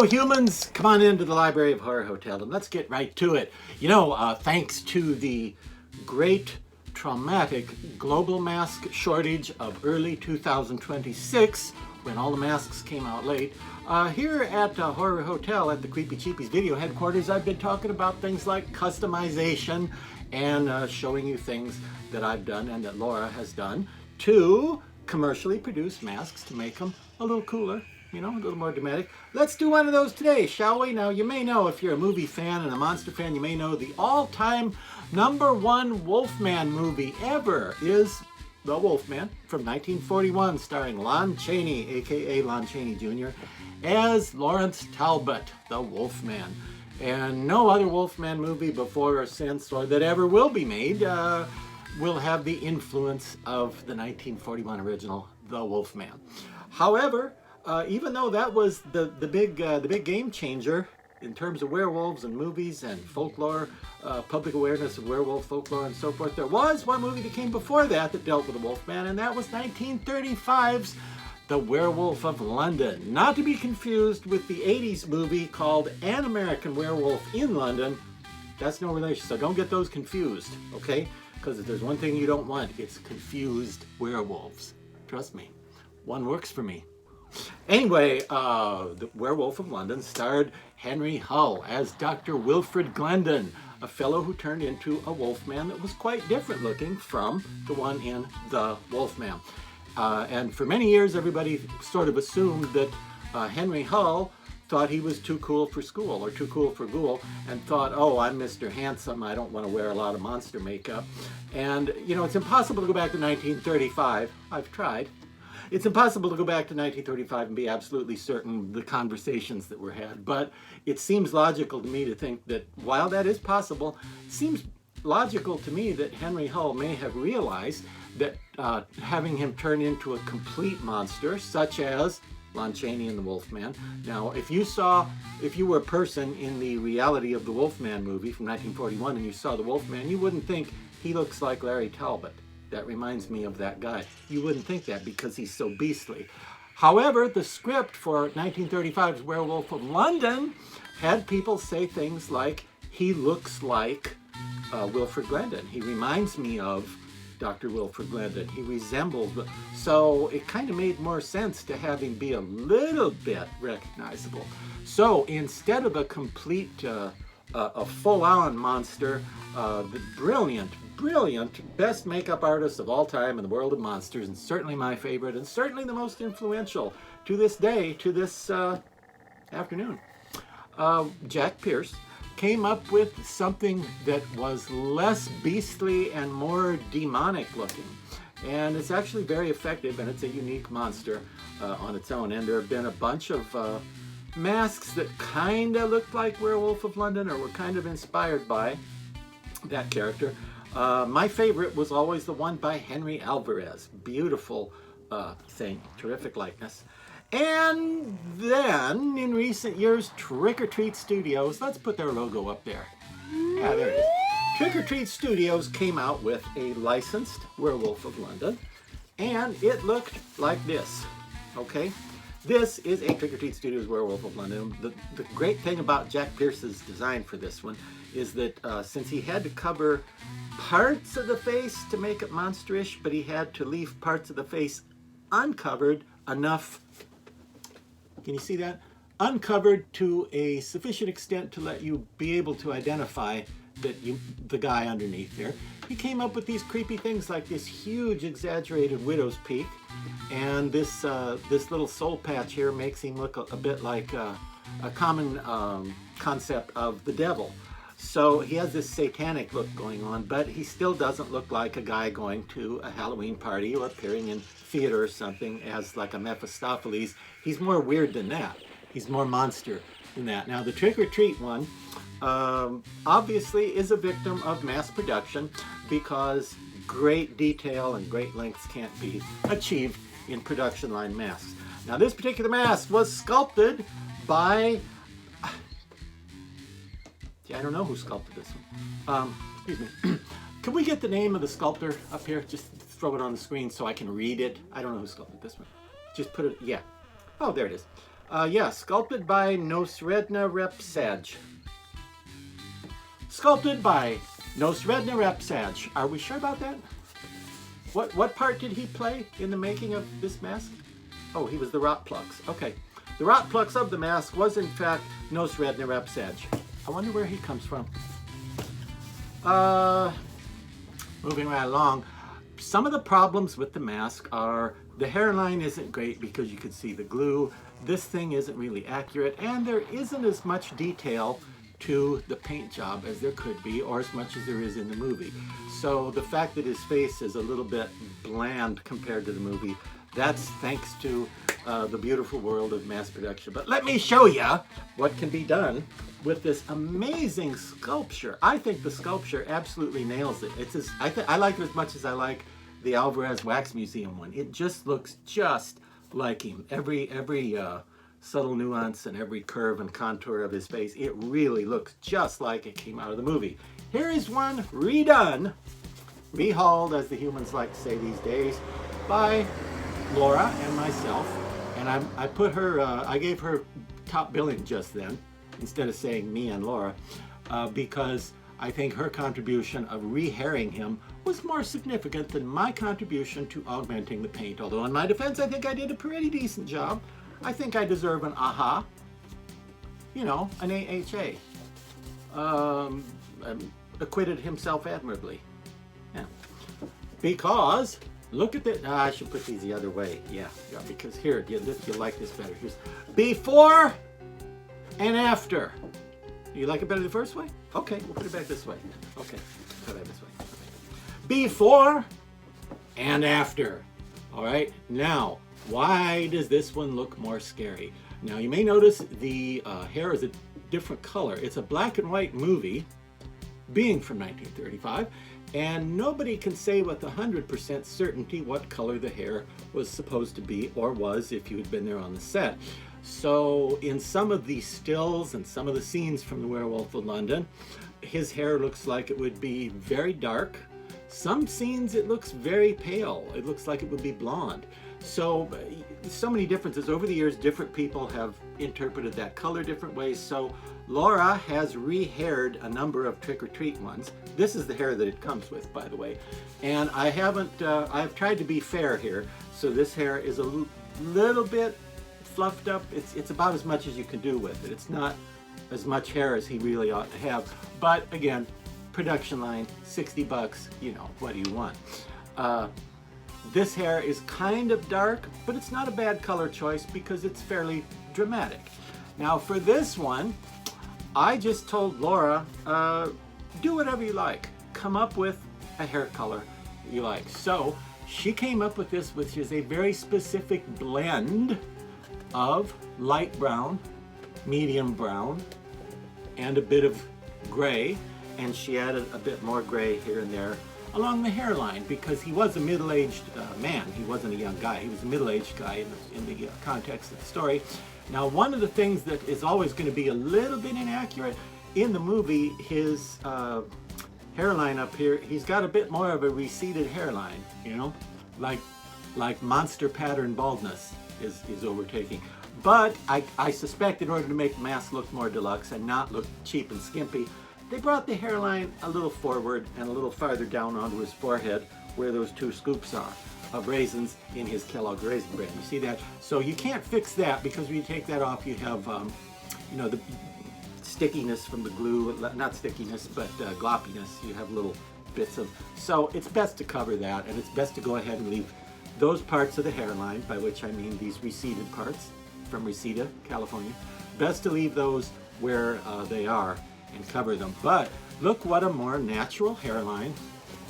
humans, come on into the Library of Horror Hotel and let's get right to it. You know, thanks to the great traumatic global mask shortage of early 2026, when all the masks came out late, here at Horror Hotel at the Creepy Cheapies video headquarters, I've been talking about things like customization and showing you things that I've done and that Laura has done to commercially produce masks to make them a little cooler, you know, a little more dramatic. Let's do one of those today, shall we? Now, you may know, if you're a movie fan and a monster fan, you may know the all-time #1 Wolfman movie ever is The Wolfman from 1941, starring Lon Chaney, aka Lon Chaney Jr., as Lawrence Talbot, the Wolfman. And no other Wolfman movie before or since, or that ever will be made, will have the influence of the 1941 original, The Wolfman. However, even though that was the big game changer in terms of werewolves and movies and folklore, public awareness of werewolf folklore and so forth, there was one movie that came before that that dealt with the Wolfman, and that was 1935's The Werewolf of London. Not to be confused with the 80s movie called An American Werewolf in London. That's no relation, so don't get those confused, okay? Because if there's one thing you don't want, it's confused werewolves. Trust me, one works for me. Anyway, The Werewolf of London starred Henry Hull as Dr. Wilfred Glendon, a fellow who turned into a wolfman that was quite different looking from the one in The Wolfman. And for many years, everybody sort of assumed that Henry Hull thought he was too cool for school or too cool for ghoul, and thought, oh, I'm Mr. Handsome, I don't want to wear a lot of monster makeup. And, you know, it's impossible to go back to 1935. I've tried. It's impossible to go back to 1935 and be absolutely certain the conversations that were had, but it seems logical to me to think that while that is possible, it seems logical to me that Henry Hull may have realized that having him turn into a complete monster, such as Lon Chaney and the Wolfman. Now, if you were a person in the reality of the Wolfman movie from 1941 and you saw the Wolfman, you wouldn't think he looks like Larry Talbot. That reminds me of that guy. You wouldn't think that because he's so beastly. However, the script for 1935's Werewolf of London had people say things like, he looks like Wilfred Glendon. He reminds me of Dr. Wilfred Glendon. He resembles, so it kind of made more sense to have him be a little bit recognizable. So instead of a complete, a full-on monster, the brilliant best makeup artist of all time in the world of monsters, and certainly my favorite, and certainly the most influential to this day, to this afternoon, Jack Pierce, came up with something that was less beastly and more demonic looking. And it's actually very effective, and it's a unique monster on its own. And there have been a bunch of masks that kind of looked like Werewolf of London or were kind of inspired by that character. My favorite was always the one by Henry Alvarez. Beautiful thing, terrific likeness. And then, in recent years, Trick or Treat Studios, let's put their logo up there. Yeah, there it is. Trick or Treat Studios came out with a licensed Werewolf of London, and it looked like this, okay? This is a Trick or Treat Studios Werewolf of London. The great thing about Jack Pierce's design for this one is that since he had to cover parts of the face to make it monsterish, but he had to leave parts of the face uncovered enough. Can you see that? Uncovered to a sufficient extent to let you be able to identify that the guy underneath there. He came up with these creepy things like this huge exaggerated widow's peak, and this little soul patch here makes him look a bit like a common concept of the devil. So he has this satanic look going on, but he still doesn't look like a guy going to a Halloween party or appearing in theater or something as like a Mephistopheles. He's more weird than that. He's more monster than that. Now, the Trick or Treat one obviously is a victim of mass production because great detail and great lengths can't be achieved in production line masks. Now, this particular mask was sculpted by... I don't know who sculpted this one. Excuse me. Can we get the name of the sculptor up here? Just throw it on the screen so I can read it. I don't know who sculpted this one. Just put it, yeah. Oh, there it is. Yeah, sculpted by Nosredna Repsaj. Sculpted by Nosredna Repsaj. Are we sure about that? What part did he play in the making of this mask? Oh, he was the Rotplux. Okay. The Rotplux of the mask was in fact Nosredna Repsaj. I wonder where he comes from. Moving right along. Some of the problems with the mask are the hairline isn't great because you can see the glue. This thing isn't really accurate, and there isn't as much detail to the paint job as there could be, or as much as there is in the movie. So the fact that his face is a little bit bland compared to the movie, that's thanks to the beautiful world of mass production. But let me show you what can be done with this amazing sculpture. I think the sculpture absolutely nails it. I like it as much as I like the Alvarez Wax Museum one. It just looks just like him. Every subtle nuance and every curve and contour of his face, it really looks just like it came out of the movie. Here is one redone, rehauled as the humans like to say these days, by Laura and myself. And I put her, I gave her top billing just then, instead of saying me and Laura, because I think her contribution of re-hairing him was more significant than my contribution to augmenting the paint. Although in my defense, I think I did a pretty decent job. I think I deserve an AHA, you know, an AHA. Acquitted himself admirably. Yeah. Because, look at this. I should put these the other way. Yeah, because here, you'll like this better. Here's before and after. You like it better the first way? Okay, we'll put it back this way. Okay, put it this way. Okay. Before and after. All right, now, why does this one look more scary? Now, you may notice the hair is a different color. It's a black and white movie, being from 1935, and nobody can say with 100% certainty what color the hair was supposed to be, or was if you had been there on the set. So in some of the stills and some of the scenes from The Werewolf of London, his hair looks like it would be very dark. Some scenes it looks very pale. It looks like it would be blonde. So many differences. Over the years, different people have interpreted that color different ways. So Laura has re-haired a number of trick-or-treat ones. This is the hair that it comes with, by the way. And I haven't, I've tried to be fair here. So this hair is a little bit fluffed up. It's about as much as you can do with it. It's not as much hair as he really ought to have. But again, production line, 60 bucks, you know, what do you want? This hair is kind of dark, but it's not a bad color choice because it's fairly dramatic. Now for this one, I just told Laura, do whatever you like. Come up with a hair color you like. So she came up with this, which is a very specific blend of light brown, medium brown, and a bit of gray. And she added a bit more gray here and there along the hairline because he was a middle-aged man. He wasn't a young guy. He was a middle-aged guy in the context of the story. Now, one of the things that is always going to be a little bit inaccurate in the movie, his hairline up here, he's got a bit more of a receded hairline, you know, like monster pattern baldness is overtaking. But I suspect in order to make the mask look more deluxe and not look cheap and skimpy, they brought the hairline a little forward and a little farther down onto his forehead where those two scoops are of raisins in his Kellogg's Raisin Bran. You see that? So you can't fix that because when you take that off, you have, you know, the stickiness from the glue, not stickiness, but gloppiness. You have little bits of, so it's best to cover that, and it's best to go ahead and leave those parts of the hairline, by which I mean these receded parts from Reseda, California, best to leave those where they are and cover them. But look what a more natural hairline,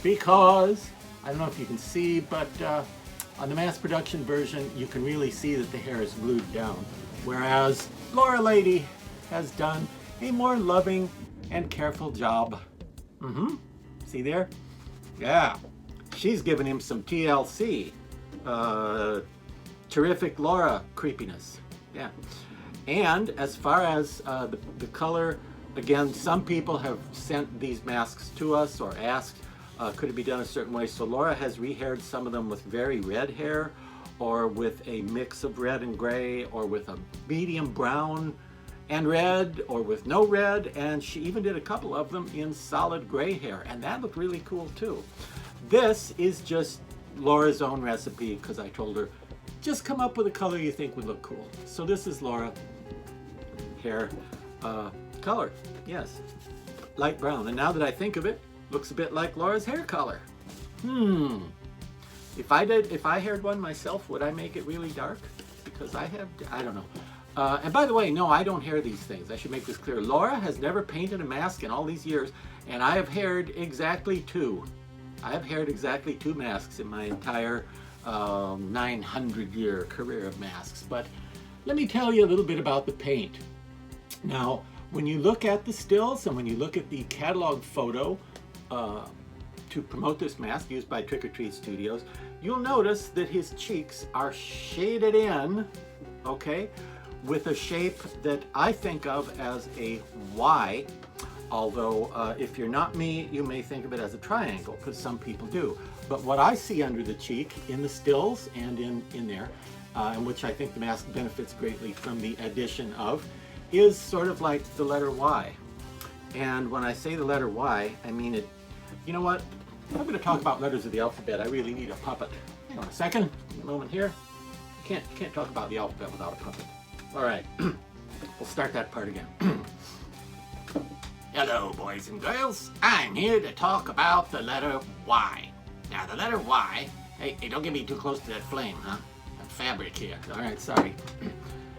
because I don't know if you can see, but on the mass production version you can really see that the hair is glued down, whereas Laura Lady has done a more loving and careful job. See there? Yeah, she's given him some TLC, terrific Laura creepiness. Yeah. And as far as the color, again, some people have sent these masks to us or asked, could it be done a certain way? So Laura has re-haired some of them with very red hair, or with a mix of red and gray, or with a medium brown and red, or with no red, and she even did a couple of them in solid gray hair, and that looked really cool too. This is just Laura's own recipe because I told her, just come up with a color you think would look cool. So this is Laura hair color, yes, light brown. And now that I think of it, looks a bit like Laura's hair color. If I haired one myself, would I make it really dark? Because I don't know. And by the way, no, I don't hair these things. I should make this clear. Laura has never painted a mask in all these years, and I have haired exactly 2. I have haired exactly 2 masks in my entire 900-year career of masks. But let me tell you a little bit about the paint. Now, when you look at the stills and when you look at the catalog photo to promote this mask used by Trick or Treat Studios, you'll notice that his cheeks are shaded in, okay, with a shape that I think of as a Y, although if you're not me, you may think of it as a triangle, because some people do. But what I see under the cheek in the stills and in there, in which I think the mask benefits greatly from the addition of, is sort of like the letter Y. And when I say the letter Y, I mean it. You know what? If I'm going to talk about letters of the alphabet, I really need a puppet. Hang on a second, a moment here. Can't talk about the alphabet without a puppet. All right, we'll start that part again. Hello, boys and girls. I'm here to talk about the letter Y. Now, the letter Y, hey, don't get me too close to that flame, huh? That fabric here. All right, sorry.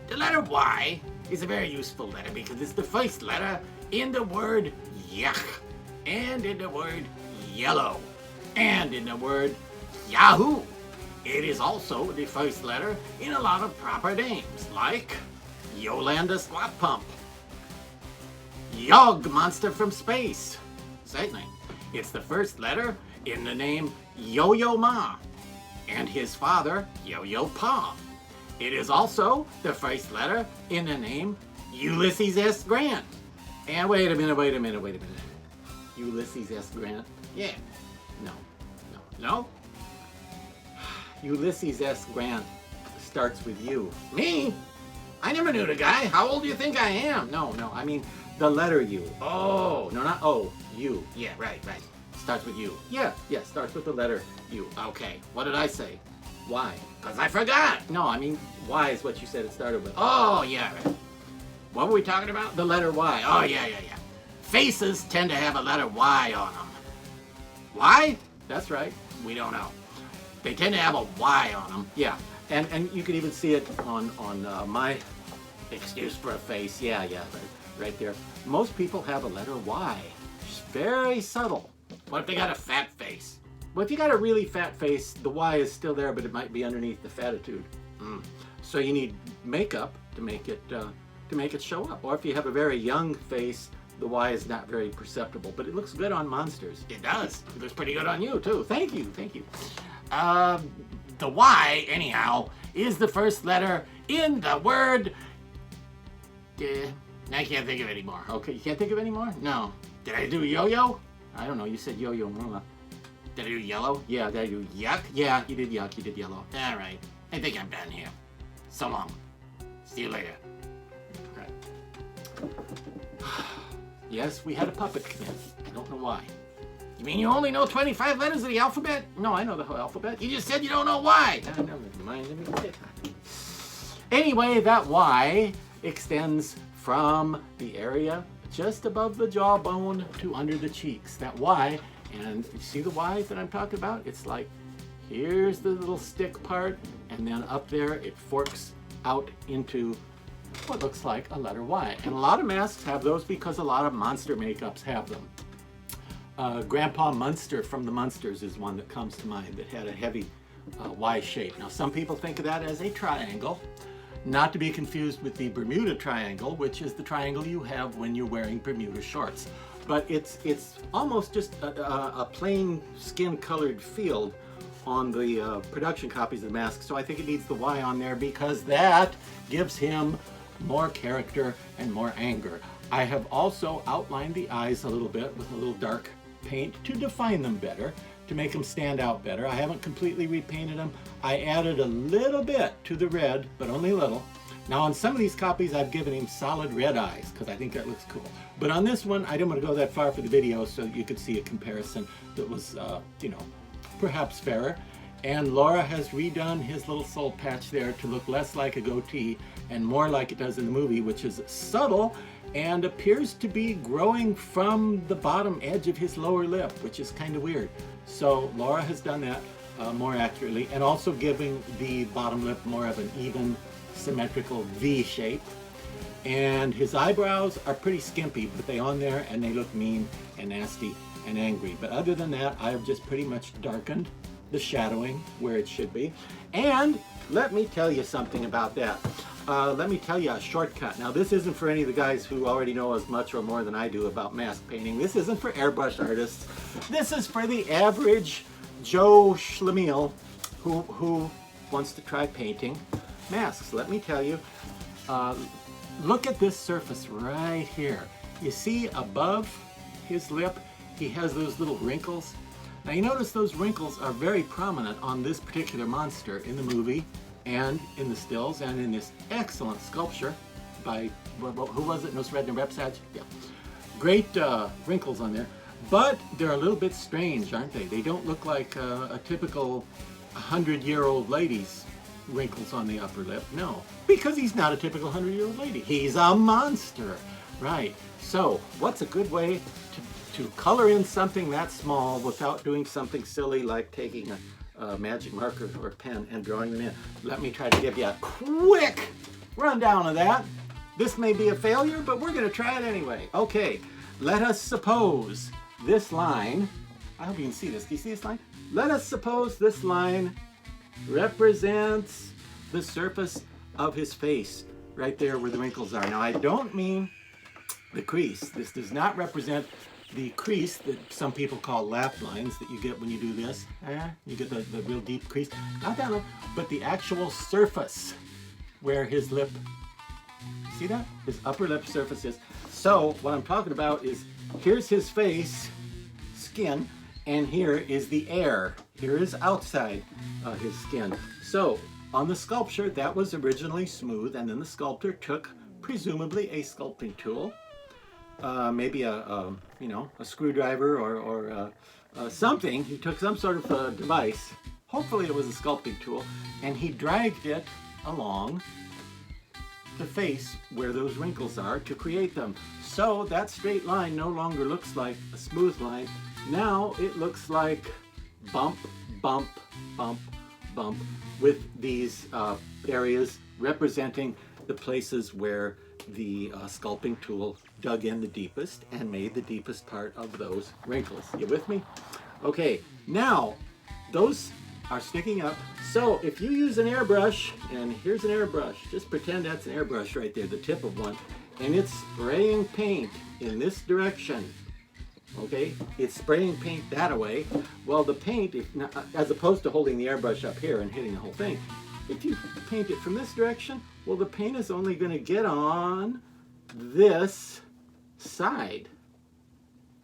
The letter Y is a very useful letter because it's the first letter in the word yuck, and in the word yellow, and in the word Yahoo. It is also the first letter in a lot of proper names, like Yolanda Slop Pump, Yog Monster from Space. Certainly. It's the first letter in the name Yo-Yo Ma, and his father, Yo-Yo Pa. It is also the first letter in the name Ulysses S. Grant. And wait a minute. Ulysses S. Grant? Yeah. No. Ulysses S. Grant starts with U. Me? I never knew the guy. How old do you think I am? No, I mean the letter U. Oh, no, not O. U. Yeah, right. Starts with U. Yeah, starts with the letter U. Okay, what did I say? Y. Because I forgot. No, I mean Y is what you said it started with. Oh, yeah. What were we talking about? The letter Y. Oh, yeah. Faces tend to have a letter Y on them. Why? That's right. We don't know. They tend to have a Y on them. Yeah. And you can even see it on my excuse for a face. Yeah, right there. Most people have a letter Y. It's very subtle. What if they got a fat face? Well, if you got a really fat face, the Y is still there, but it might be underneath the fatitude. So you need makeup to make it show up. Or if you have a very young face, the Y is not very perceptible, but it looks good on monsters. It does. It looks pretty good on you too. Thank you. The Y, anyhow, is the first letter in the word. I can't think of it anymore. Okay, you can't think of it anymore? No. Did I do yo-yo? I don't know. You said yo-yo. Did I do yellow? Yeah. Did I do yuck? Yeah, you did yuck. You did yellow. All right. I think I'm done here. So long. See you later. All right. Yes, we had a puppet come in. I don't know why. You mean you only know 25 letters of the alphabet? No, I know the whole alphabet. You just said you don't know why. No, never mind. Let me get it. Anyway, that Y extends from the area just above the jawbone to under the cheeks. That Y, and you see the Y's that I'm talking about? It's like, here's the little stick part, and then up there it forks out into what looks like a letter Y. And a lot of masks have those because a lot of monster makeups have them. Grandpa Munster from the Munsters is one that comes to mind that had a heavy Y shape. Now some people think of that as a triangle, not to be confused with the Bermuda Triangle, which is the triangle you have when you're wearing Bermuda shorts. But it's almost just a plain skin-colored field on the production copies of the mask, so I think it needs the Y on there because that gives him more character and more anger. I have also outlined the eyes a little bit with a little dark paint to define them better. to make them stand out better. I haven't completely repainted them. I added a little bit to the red, but only a little. Now on some of these copies I've given him solid red eyes because I think that looks cool. But on this one I didn't want to go that far for the video so you could see a comparison that was, you know, perhaps fairer. And Laura has redone his little soul patch there to look less like a goatee and more like it does in the movie, which is subtle and appears to be growing from the bottom edge of his lower lip, which is kind of weird. So Laura has done that more accurately, and also giving the bottom lip more of an even, symmetrical V shape. And his eyebrows are pretty skimpy, but they're on there and they look mean and nasty and angry. But other than that, I have just pretty much darkened the shadowing where it should be. And let me tell you something about that. Let me tell you a shortcut. Now this isn't for any of the guys who already know as much or more than I do about mask painting. This isn't for airbrush artists. This is for the average Joe Schlemiel who wants to try painting masks. Let me tell you, look at this surface right here. You see above his lip, he has those little wrinkles. Now you notice those wrinkles are very prominent on this particular monster in the movie and in the stills and in this excellent sculpture by, who was it? Nosred Repsaj? Yeah. Great wrinkles on there, but they're a little bit strange, aren't they? They don't look like a typical 100-year-old lady's wrinkles on the upper lip. No, because he's not a typical 100-year-old lady. He's a monster, right? So what's a good way to color in something that small without doing something silly like taking a magic marker or pen and drawing them in? Let me try to give you a quick rundown of that. This may be a failure, but we're going to try it anyway. Okay, let us suppose this line, I hope you can see this. Do you see this line? Let us suppose this line represents the surface of his face right there where the wrinkles are. Now I don't mean the crease. This does not represent the crease that some people call laugh lines that you get when you do this. You get the real deep crease. Not that one, but the actual surface where his lip, see that? His upper lip surface is. So what I'm talking about is, here's his face, skin, and here is the air. Here is outside his skin. So on the sculpture, that was originally smooth, and then the sculptor took presumably a sculpting tool, maybe a screwdriver or something. He took some sort of device, hopefully it was a sculpting tool, and he dragged it along the face where those wrinkles are to create them. So that straight line no longer looks like a smooth line. Now it looks like bump, bump, bump, bump, with these areas representing the places where the sculpting tool dug in the deepest and made the deepest part of those wrinkles. You with me? Okay, now those are sticking up. So if you use an airbrush, and here's an airbrush, just pretend that's an airbrush right there, the tip of one, and it's spraying paint in this direction. Okay, it's spraying paint that away. Well, the paint, as opposed to holding the airbrush up here and hitting the whole thing, if you paint it from this direction, well, the paint is only going to get on this side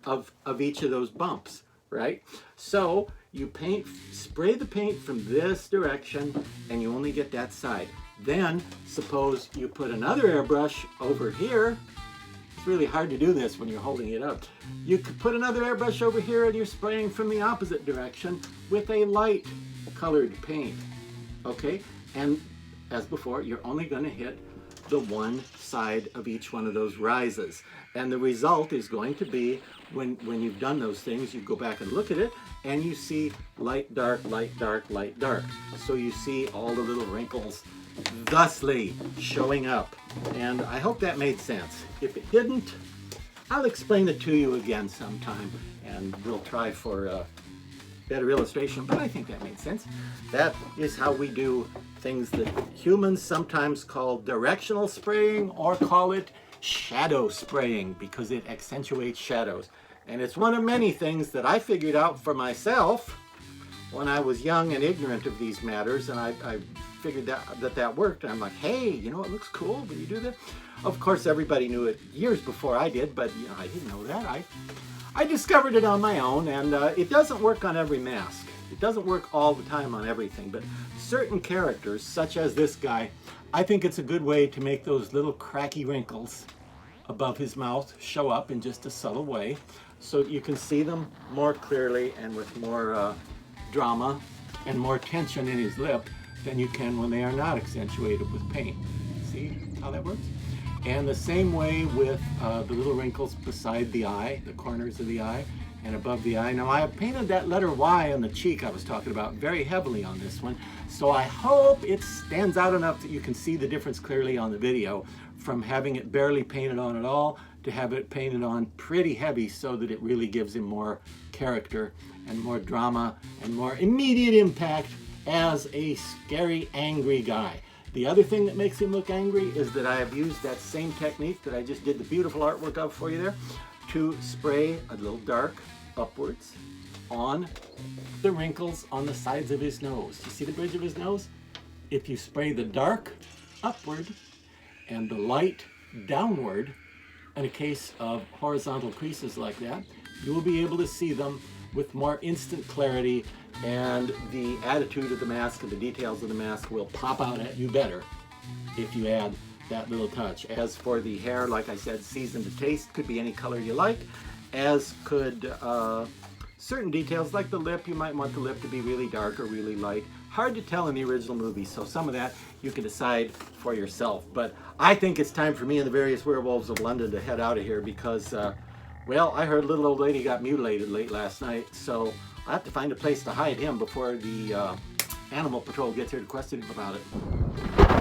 of each of those bumps, right? So you spray the paint from this direction, and you only get that side. Then suppose you put another airbrush over here. It's really hard to do this when you're holding it up. You could put another airbrush over here, and you're spraying from the opposite direction with a light colored paint. Okay, and as before, you're only going to hit the one side of each one of those rises. And the result is going to be, when you've done those things, you go back and look at it, and you see light, dark, light, dark, light, dark. So you see all the little wrinkles thusly showing up. And I hope that made sense. If it didn't, I'll explain it to you again sometime, and we'll try for a better illustration, but I think that made sense. That is how we do things that humans sometimes call directional spraying, or call it shadow spraying, because it accentuates shadows. And it's one of many things that I figured out for myself when I was young and ignorant of these matters, and I figured that worked. I'm like, hey, you know, it looks cool when you do that. Of course, everybody knew it years before I did, but you know, I didn't know that. I discovered it on my own, and it doesn't work on every mask. It doesn't work all the time on everything, but certain characters, such as this guy, I think it's a good way to make those little cracky wrinkles above his mouth show up in just a subtle way, so that you can see them more clearly and with more drama and more tension in his lip than you can when they are not accentuated with paint. See how that works? And the same way with the little wrinkles beside the eye, the corners of the eye, and above the eye. Now I have painted that letter Y on the cheek I was talking about very heavily on this one, so I hope it stands out enough that you can see the difference clearly on the video, from having it barely painted on at all to have it painted on pretty heavy, so that it really gives him more character and more drama and more immediate impact as a scary, angry guy. The other thing that makes him look angry is that I have used that same technique that I just did the beautiful artwork of for you there, to spray a little dark upwards on the wrinkles on the sides of his nose. You see the bridge of his nose? If you spray the dark upward and the light downward, in a case of horizontal creases like that, you will be able to see them with more instant clarity, and the attitude of the mask and the details of the mask will pop out at you better if you add that little touch. As for the hair, like I said, seasoned to taste, could be any color you like, as could certain details like the lip. You might want the lip to be really dark or really light. Hard to tell in the original movie, so some of that you can decide for yourself. But I think it's time for me and the various werewolves of London to head out of here because, well, I heard little old lady got mutilated late last night, so I have to find a place to hide him before the Animal Patrol gets here to question him about it.